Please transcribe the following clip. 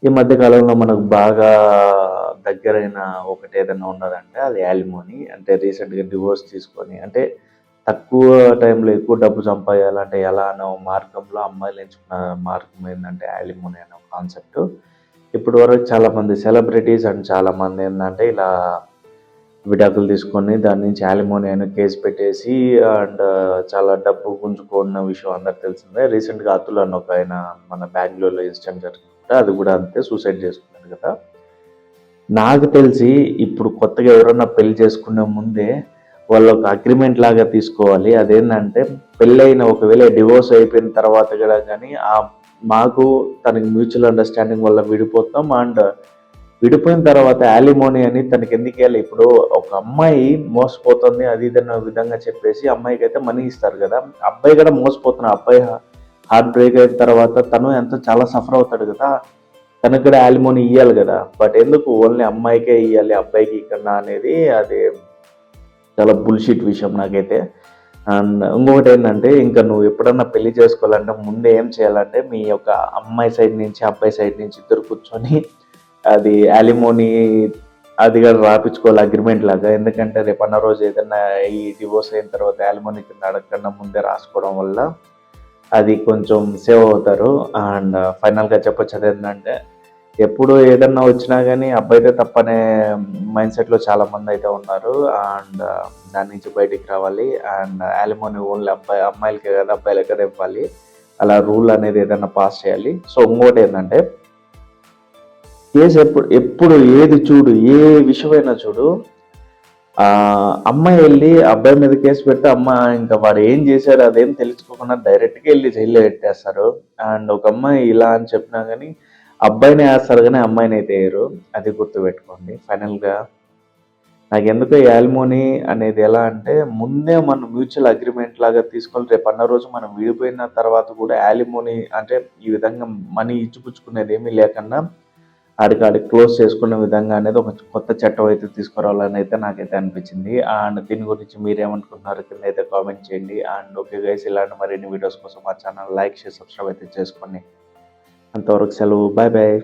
ఈ మధ్య కాలంలో మనకు బాగా దగ్గరైన ఒకటి ఏదైనా ఉన్నదంటే అది యాలిమోని. అంటే రీసెంట్‌గా డివోర్స్ తీసుకొని అంటే తక్కువ టైంలో ఎక్కువ డబ్బు సంపాదించాలంటే ఎలా అనే ఒక మార్గంలో అమ్మాయిలు ఎంచుకున్న మార్గం ఏందంటే యాలిమోని అనే ఒక కాన్సెప్ట్. ఇప్పటి వరకు చాలామంది సెలబ్రిటీస్ అండ్ చాలామంది ఏందంటే ఇలా విడాకులు తీసుకొని దాని నుంచి యాలిమోని అనే కేస్ పెట్టేసి అండ్ చాలా డబ్బు గుంజుకున్న విషయం అందరికి తెలిసిందే. రీసెంట్‌గా అతుల్ అని ఒకాయన మన బెంగుళూరులో ఇన్సిడెంట్ జరిగింది. అది కూడా అంతే సూసైడ్ చేసుకున్నాడు కదా! నాకు తెలిసి ఇప్పుడు కొత్తగా ఎవరన్నా పెళ్లి చేసుకునే ముందే వాళ్ళు ఒక అగ్రిమెంట్ లాగా తీసుకోవాలి. అదేంటంటే పెళ్ళైన ఒకవేళ డివోర్స్ అయిపోయిన తర్వాత కూడా కానీ మాకు తనకి మ్యూచువల్ అండర్‌స్టాండింగ్ వల్ల విడిపోతాం అండ్ విడిపోయిన తర్వాత యాలిమోని అని తనకి ఎందుకు ఇవ్వాలి? ఇప్పుడు ఒక అమ్మాయి మోసపోతుంది అది ఇది అన్న విధంగా చెప్పేసి అమ్మాయికైతే మనీ ఇస్తారు కదా! అబ్బాయి కూడా మోసపోతున్నాడు. అబ్బాయి హార్ట్ బ్రేక్ అయిన తర్వాత తను ఎంతో చాలా సఫర్ అవుతాడు కదా! తనకు కూడా యాలిమోని ఇయ్యాలి కదా! బట్ ఎందుకు ఓన్లీ అమ్మాయికే ఇయ్యాలి, అబ్బాయికి ఇయ్యకుండా అనేది అది చాలా బుల్‌షిట్ విషయం నాకైతే. అండ్ ఇంకొకటి ఏంటంటే ఇంకా నువ్వు ఎప్పుడన్నా పెళ్లి చేసుకోవాలంటే ముందే ఏం చేయాలంటే మీ యొక్క అమ్మాయి సైడ్ నుంచి, అబ్బాయి సైడ్ నుంచి ఇద్దరు కూర్చొని అది యాలిమోని అది కూడా రాపిచ్చుకోవాలి అగ్రిమెంట్ లాగా. ఎందుకంటే రేపన్న రోజు ఏదన్నా ఈ డివోర్స్ అయిన తర్వాత యాలిమోని కింద అడగకుండా ముందే రాసుకోవడం వల్ల అది కొంచెం సేవ్ అవుతారు. అండ్ ఫైనల్‌గా చెప్పొచ్చేది ఏంటంటే ఎప్పుడు ఏదన్నా వచ్చినా గానీ అబ్బాయిదే తప్పనే మైండ్ సెట్‌లో చాలామంది అయితే ఉన్నారు. అండ్ దాని నుంచి బయటికి రావాలి. అండ్ యాలిమోని ఓన్లీ అమ్మాయిలకే కాదు అబ్బాయిలకి కూడా ఇవ్వాలి. అలా రూల్ అనేది ఏదన్నా పాస్ చేయాలి. సో ఇంకోటి ఏంటంటే కేసు ఎప్పుడు ఎప్పుడు ఏది చూడు ఏ విషయమైనా చూడు అమ్మాయి వెళ్ళి అబ్బాయి మీద కేసు పెడితే ఇంకా వాడు ఏం చేశాడు అదేం తెలుసుకోకుండా డైరెక్ట్‌గా వెళ్ళి జైల్లో పెట్టేస్తారు. అండ్ ఒక అమ్మాయి ఇలా అని చెప్పినా కానీ అబ్బాయినే వేస్తారు కానీ అమ్మాయిని అయితే వేయరు. అది గుర్తుపెట్టుకోండి. ఫైనల్‌గా నాకెందుకో యాలిమోని అనేది ఎలా అంటే ముందే మనం మ్యూచువల్ అగ్రిమెంట్ లాగా తీసుకొని రేపు అన్న రోజు మనం విడిపోయిన తర్వాత కూడా యాలిమోని అంటే ఈ విధంగా మనీ ఇచ్చిపుచ్చుకునేది ఏమీ లేకుండా ఆడికి క్లోజ్ చేసుకునే విధంగా అనేది ఒక కొత్త చట్టం అయితే తీసుకురావాలని అయితే నాకైతే అనిపించింది. అండ్ దీని గురించి మీరేమనుకుంటున్నారు కింద అయితే కామెంట్ చేయండి. అండ్ ఓకే గైస్ ఇలాంటి మరిన్ని వీడియోస్ కోసం మా ఛానల్ లైక్, షేర్, సబ్స్క్రైబ్ అయితే చేసుకోండి. అంతవరకు సెలవు. Bye bye.